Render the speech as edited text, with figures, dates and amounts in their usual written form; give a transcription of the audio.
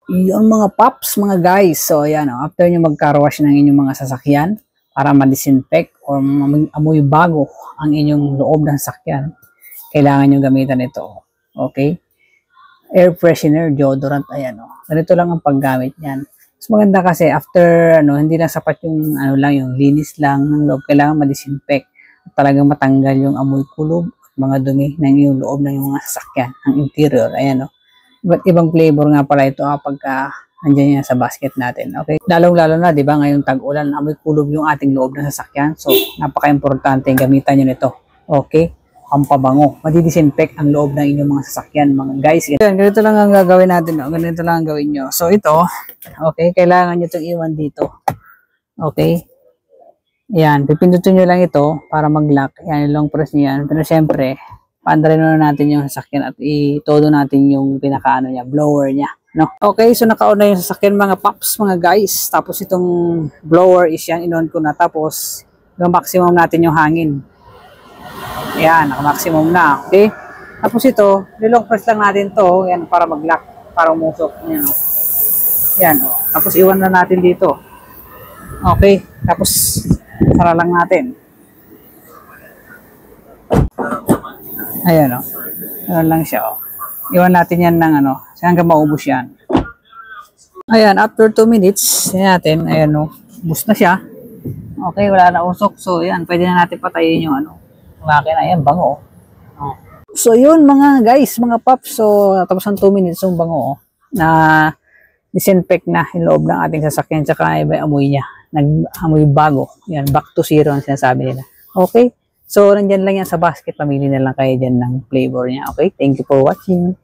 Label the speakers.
Speaker 1: Yung mga paps, mga guys. So, ayan, after nyo mag-car wash ng inyong mga sasakyan para ma-disinfect or amoy bago ang inyong loob ng sasakyan, kailangan nyo gamitan ito. Okay? Air freshener, deodorant, ayan, ganito lang ang paggamit niyan. Mas maganda kasi after, hindi lang sapat yung, yung linis lang ng loob, kailangan ma-disinfect at talagang matanggal yung amoy kulob at mga dumi ng yung loob ng yung mga sasakyan, ang interior, ayan, Iba't ibang flavor nga pala ito pagka andyan yan sa basket natin. Okay? Lalong-lalo na, di ba, ngayong tag-ulan, amoy kulob yung ating loob ng sasakyan. So, napaka-importante gamitan nyo nito. Okay? Pampabango. Madidisinfect ang loob ng inyong mga sasakyan, mga guys. Ganito lang ang gagawin natin. Ganito lang ang gawin nyo. So, ito, okay, kailangan nyo itong iwan dito. Okay? Yan, pipindutin nyo lang ito para mag-lock. Yan, long press nyo yan. Pero syempre, paandarin na natin yung sasakyan at itodo natin yung pinakaano niya, blower niya, no? Okay, so naka-on na yung sasakyan mga paps, mga guys. Tapos itong blower is yan, in-on ko na. Tapos, hanggang maximum natin yung hangin. Ayan, naka-maximum na, okay? Tapos ito, nilong press lang natin to, yan, para mag-lock, para umusok. Yan, Yan, Tapos iwan na natin dito. Okay, tapos sara lang natin. Ayan, Ayan lang siya, Iwan natin yan ng hanggang maubos yan. Ayan, after 2 minutes, yan natin, ayan, ubos na siya. Okay, wala na usok. So, ayan, pwede na natin patayin yung makina. Ayan, bango. So, yun mga guys, mga paps. So, tapos ng 2 minutes yung bango, na disinfect na yung loob ng ating sasakyan. Tsaka iba amoy niya. Nag-amoy bago. Yan, back to zero ang sinasabi nila. Okay? So, nandyan lang yan sa basket. Pamili na lang kayo dyan ng flavor niya. Okay? Thank you for watching.